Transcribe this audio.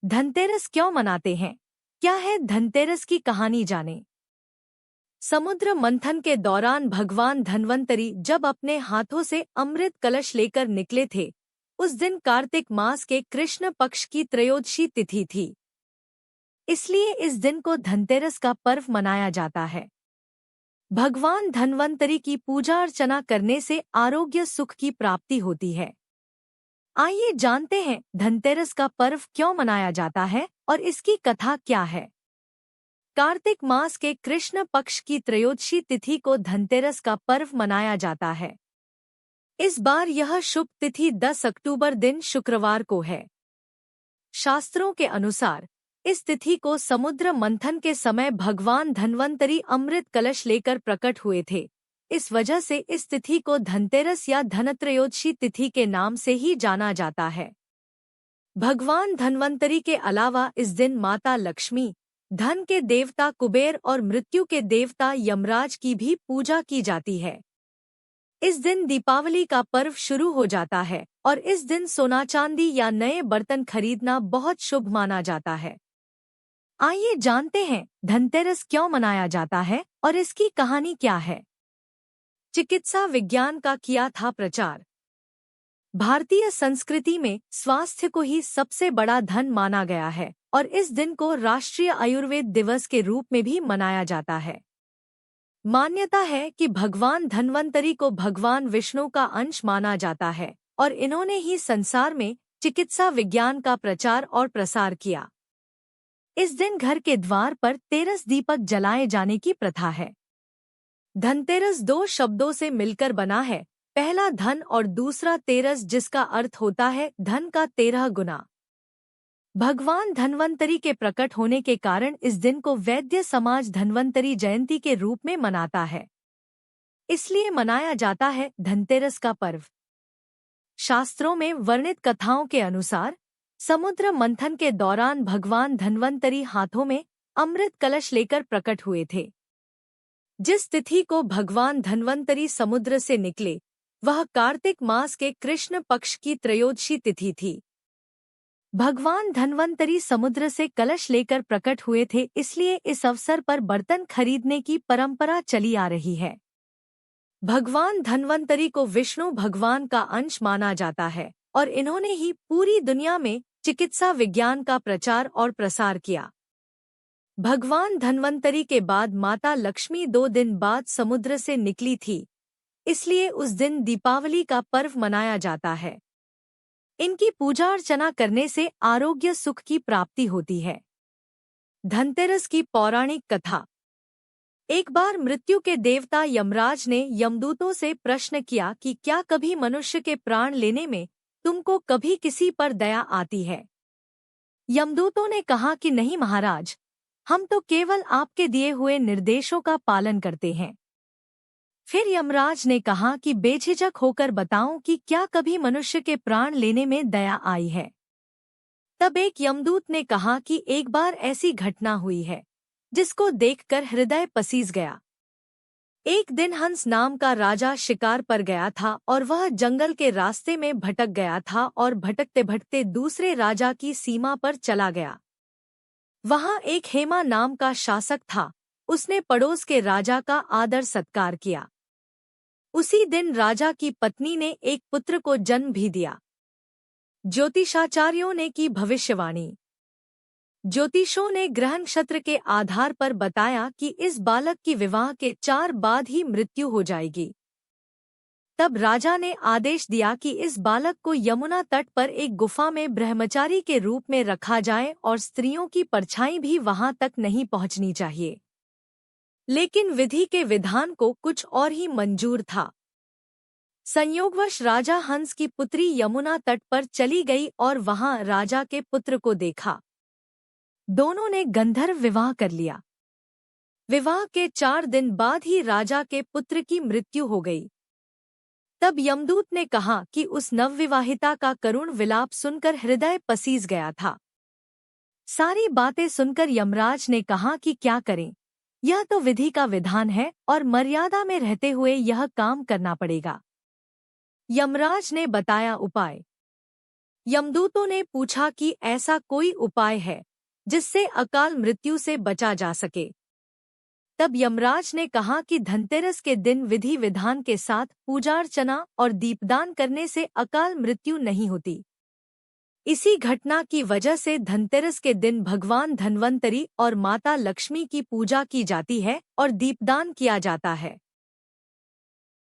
धनतेरस क्यों मनाते हैं? क्या है धनतेरस की कहानी जाने। समुद्र मंथन के दौरान भगवान धन्वंतरी जब अपने हाथों से अमृत कलश लेकर निकले थे, उस दिन कार्तिक मास के कृष्ण पक्ष की त्रयोदशी तिथि थी। इसलिए इस दिन को धनतेरस का पर्व मनाया जाता है। भगवान धन्वंतरी की पूजा अर्चना करने से आरोग्य सुख की प्राप्ति होती है। आइए जानते हैं धनतेरस का पर्व क्यों मनाया जाता है और इसकी कथा क्या है। कार्तिक मास के कृष्ण पक्ष की त्रयोदशी तिथि को धनतेरस का पर्व मनाया जाता है। इस बार यह शुभ तिथि 10 अक्टूबर दिन शुक्रवार को है। शास्त्रों के अनुसार इस तिथि को समुद्र मंथन के समय भगवान धन्वंतरी अमृत कलश लेकर प्रकट हुए थे। इस वजह से इस तिथि को धनतेरस या धनत्रयोदशी तिथि के नाम से ही जाना जाता है। भगवान धन्वंतरी के अलावा इस दिन माता लक्ष्मी, धन के देवता कुबेर और मृत्यु के देवता यमराज की भी पूजा की जाती है। इस दिन दीपावली का पर्व शुरू हो जाता है और इस दिन सोना चांदी या नए बर्तन खरीदना बहुत शुभ माना जाता है। आइए जानते हैं धनतेरस क्यों मनाया जाता है और इसकी कहानी क्या है। चिकित्सा विज्ञान का किया था प्रचार। भारतीय संस्कृति में स्वास्थ्य को ही सबसे बड़ा धन माना गया है और इस दिन को राष्ट्रीय आयुर्वेद दिवस के रूप में भी मनाया जाता है। मान्यता है कि भगवान धन्वंतरी को भगवान विष्णु का अंश माना जाता है और इन्होंने ही संसार में चिकित्सा विज्ञान का प्रचार और प्रसार किया। इस दिन घर के द्वार पर तेरस दीपक जलाए जाने की प्रथा है। धनतेरस दो शब्दों से मिलकर बना है, पहला धन और दूसरा तेरस, जिसका अर्थ होता है धन का 13 गुना। भगवान धन्वंतरी के प्रकट होने के कारण इस दिन को वैद्य समाज धन्वंतरी जयंती के रूप में मनाता है। इसलिए मनाया जाता है धनतेरस का पर्व। शास्त्रों में वर्णित कथाओं के अनुसार समुद्र मंथन के दौरान भगवान धन्वंतरी हाथों में अमृत कलश लेकर प्रकट हुए थे। जिस तिथि को भगवान धन्वंतरी समुद्र से निकले वह कार्तिक मास के कृष्ण पक्ष की त्रयोदशी तिथि थी। भगवान धन्वंतरी समुद्र से कलश लेकर प्रकट हुए थे, इसलिए इस अवसर पर बर्तन खरीदने की परंपरा चली आ रही है। भगवान धन्वंतरी को विष्णु भगवान का अंश माना जाता है और इन्होंने ही पूरी दुनिया में चिकित्सा विज्ञान का प्रचार और प्रसार किया। भगवान धन्वंतरी के बाद माता लक्ष्मी 2 दिन बाद समुद्र से निकली थी, इसलिए उस दिन दीपावली का पर्व मनाया जाता है। इनकी पूजा अर्चना करने से आरोग्य सुख की प्राप्ति होती है। धनतेरस की पौराणिक कथा। एक बार मृत्यु के देवता यमराज ने यमदूतों से प्रश्न किया कि क्या कभी मनुष्य के प्राण लेने में तुमको कभी किसी पर दया आती है? यमदूतों ने कहा कि नहीं महाराज, हम तो केवल आपके दिए हुए निर्देशों का पालन करते हैं। फिर यमराज ने कहा कि बेझिझक होकर बताऊं कि क्या कभी मनुष्य के प्राण लेने में दया आई है? तब एक यमदूत ने कहा कि एक बार ऐसी घटना हुई है जिसको देखकर हृदय पसीज गया। एक दिन हंस नाम का राजा शिकार पर गया था और वह जंगल के रास्ते में भटक गया था और भटकते भटकते दूसरे राजा की सीमा पर चला गया। वहां एक हेमा नाम का शासक था। उसने पड़ोस के राजा का आदर सत्कार किया। उसी दिन राजा की पत्नी ने एक पुत्र को जन्म भी दिया। ज्योतिषाचार्यों ने की भविष्यवाणी। ज्योतिषों ने ग्रह नक्षत्र के आधार पर बताया कि इस बालक की विवाह के 4 बाद ही मृत्यु हो जाएगी। तब राजा ने आदेश दिया कि इस बालक को यमुना तट पर एक गुफा में ब्रह्मचारी के रूप में रखा जाए और स्त्रियों की परछाई भी वहां तक नहीं पहुंचनी चाहिए। लेकिन विधि के विधान को कुछ और ही मंजूर था। संयोगवश राजा हंस की पुत्री यमुना तट पर चली गई और वहां राजा के पुत्र को देखा। दोनों ने गंधर्व विवाह कर लिया। विवाह के 4 दिन बाद ही राजा के पुत्र की मृत्यु हो गई। तब यमदूत ने कहा कि उस नवविवाहिता का करुण विलाप सुनकर हृदय पसीज गया था। सारी बातें सुनकर यमराज ने कहा कि क्या करें, यह तो विधि का विधान है और मर्यादा में रहते हुए यह काम करना पड़ेगा। यमराज ने बताया उपाय। यमदूतों ने पूछा कि ऐसा कोई उपाय है जिससे अकाल मृत्यु से बचा जा सके। तब यमराज ने कहा कि धनतेरस के दिन विधि विधान के साथ पूजा अर्चना और दीपदान करने से अकाल मृत्यु नहीं होती। इसी घटना की वजह से धनतेरस के दिन भगवान धन्वंतरी और माता लक्ष्मी की पूजा की जाती है और दीपदान किया जाता है।